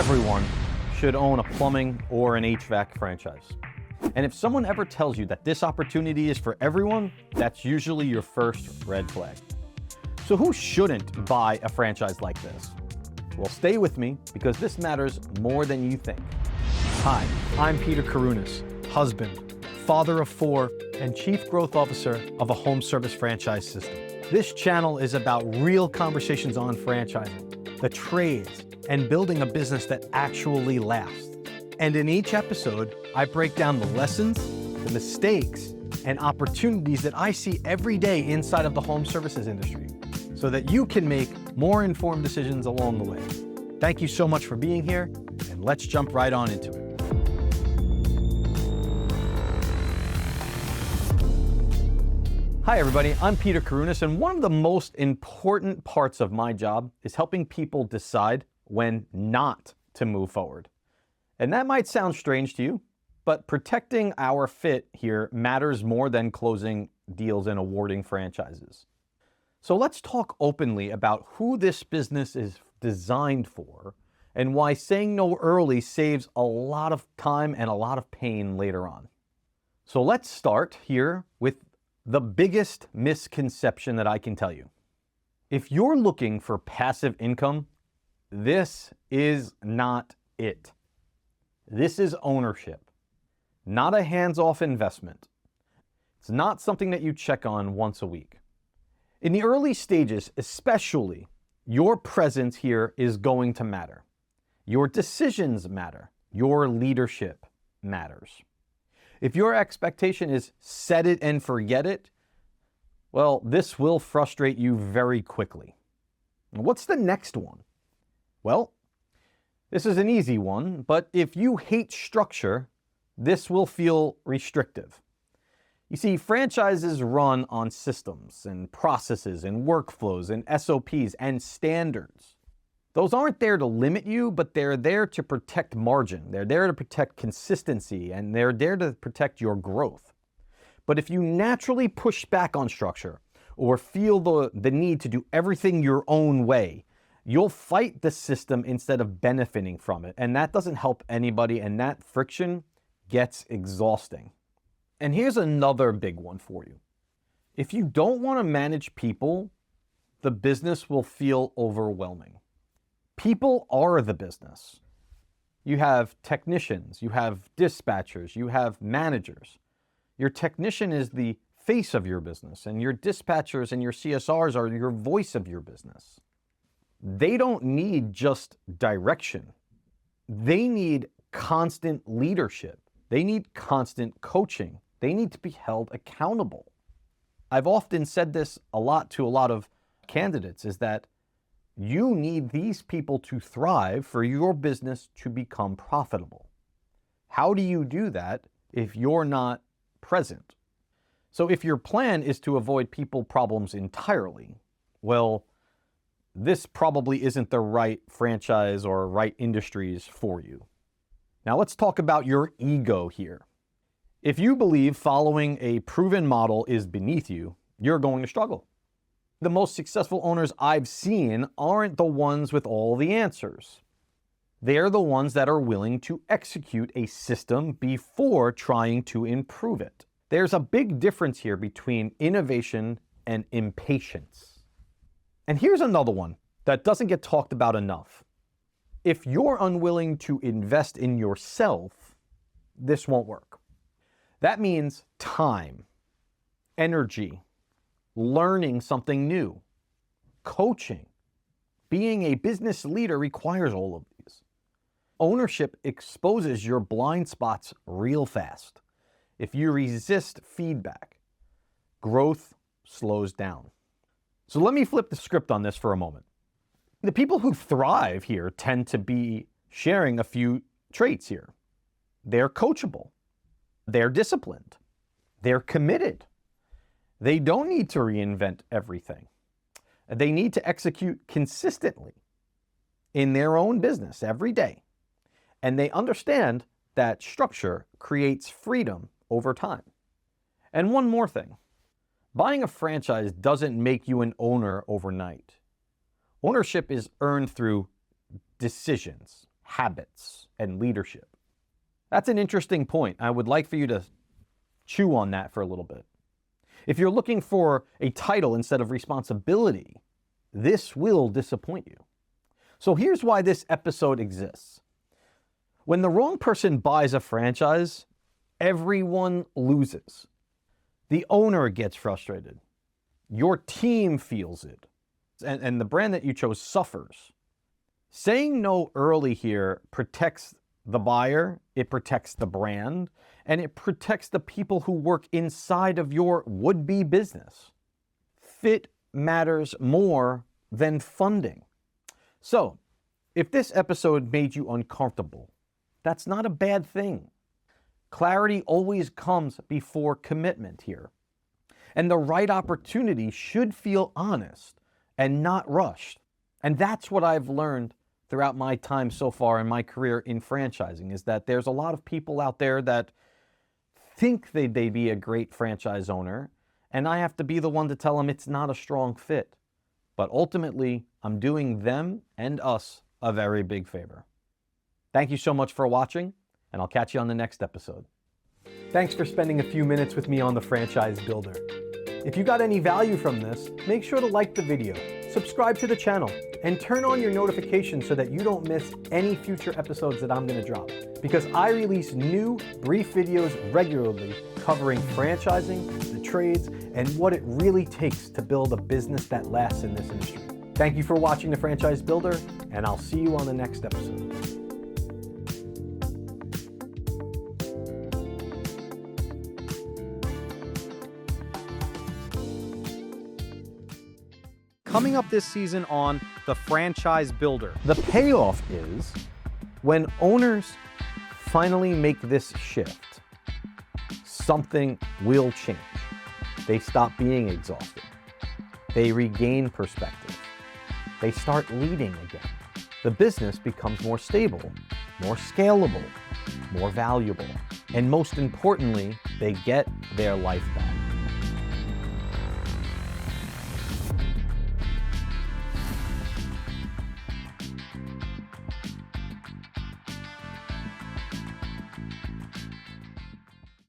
everyone should own a plumbing or an HVAC franchise. And if someone ever tells you that this opportunity is for everyone, that's usually your first red flag. So who shouldn't buy a franchise like this? Well, stay with me because this matters more than you think. Hi, I'm Peter Karunas, husband, father of 4, and Chief Growth Officer of a home service franchise system. This channel is about real conversations on franchising, the trades, and building a business that actually lasts. And in each episode, I break down the lessons, the mistakes, and opportunities that I see every day inside of the home services industry so that you can make more informed decisions along the way. Thank you so much for being here, and let's jump right on into it. Hi everybody, I'm Peter Karunas, and one of the most important parts of my job is helping people decide when not to move forward. And that might sound strange to you, but protecting our fit here matters more than closing deals and awarding franchises. So let's talk openly about who this business is designed for and why saying no early saves a lot of time and a lot of pain later on. So let's start here with the biggest misconception that I can tell you. If you're looking for passive income, this is not it. This is ownership, not a hands-off investment. It's not something that you check on once a week. In the early stages, especially, your presence here is going to matter. Your decisions matter. Your leadership matters. If your expectation is set it and forget it, well, this will frustrate you very quickly. What's the next one? Well, this is an easy one, but if you hate structure, this will feel restrictive. You see, franchises run on systems and processes and workflows and SOPs and standards. Those aren't there to limit you, but they're there to protect margin. They're there to protect consistency, and they're there to protect your growth. But if you naturally push back on structure or feel the need to do everything your own way, you'll fight the system instead of benefiting from it. And that doesn't help anybody, and that friction gets exhausting. And here's another big one for you. If you don't want to manage people, the business will feel overwhelming. People are the business. You have technicians, you have dispatchers, you have managers. Your technician is the face of your business, and your dispatchers and your CSRs are your voice of your business. They don't need just direction. They need constant leadership. They need constant coaching. They need to be held accountable. I've often said this a lot to a lot of candidates, is that you need these people to thrive for your business to become profitable. How do you do that if you're not present? So if your plan is to avoid people problems entirely, well, this probably isn't the right franchise or right industries for you. Now let's talk about your ego here. If you believe following a proven model is beneath you, you're going to struggle. The most successful owners I've seen aren't the ones with all the answers. They're the ones that are willing to execute a system before trying to improve it. There's a big difference here between innovation and impatience. And here's another one that doesn't get talked about enough. If you're unwilling to invest in yourself, this won't work. That means time, energy, learning something new, coaching. Being a business leader requires all of these. Ownership exposes your blind spots real fast. If you resist feedback, growth slows down. So let me flip the script on this for a moment. The people who thrive here tend to be sharing a few traits here. They're coachable. They're disciplined. They're committed. They don't need to reinvent everything. They need to execute consistently in their own business every day. And they understand that structure creates freedom over time. And one more thing. Buying a franchise doesn't make you an owner overnight. Ownership is earned through decisions, habits and leadership. That's an interesting point. I would like for you to chew on that for a little bit. If you're looking for a title instead of responsibility, this will disappoint you. So here's why this episode exists. When the wrong person buys a franchise, everyone loses. The owner gets frustrated. Your team feels it. And the brand that you chose suffers. Saying no early here protects the buyer, it protects the brand, and it protects the people who work inside of your would-be business. Fit matters more than funding. So, if this episode made you uncomfortable, that's not a bad thing. Clarity always comes before commitment here. And the right opportunity should feel honest and not rushed. And that's what I've learned throughout my time so far in my career in franchising, is that there's a lot of people out there that think they'd be a great franchise owner, and I have to be the one to tell them it's not a strong fit. But ultimately, I'm doing them and us a very big favor. Thank you so much for watching, and I'll catch you on the next episode. Thanks for spending a few minutes with me on The Franchise Builder. If you got any value from this, make sure to like the video, subscribe to the channel, and turn on your notifications so that you don't miss any future episodes that I'm going to drop. Because I release new, brief videos regularly covering franchising, the trades, and what it really takes to build a business that lasts in this industry. Thank you for watching The Franchise Builder, and I'll see you on the next episode. Coming up this season on The Franchise Builder. The payoff is when owners finally make this shift, something will change. They stop being exhausted. They regain perspective. They start leading again. The business becomes more stable, more scalable, more valuable, and most importantly, they get their life back.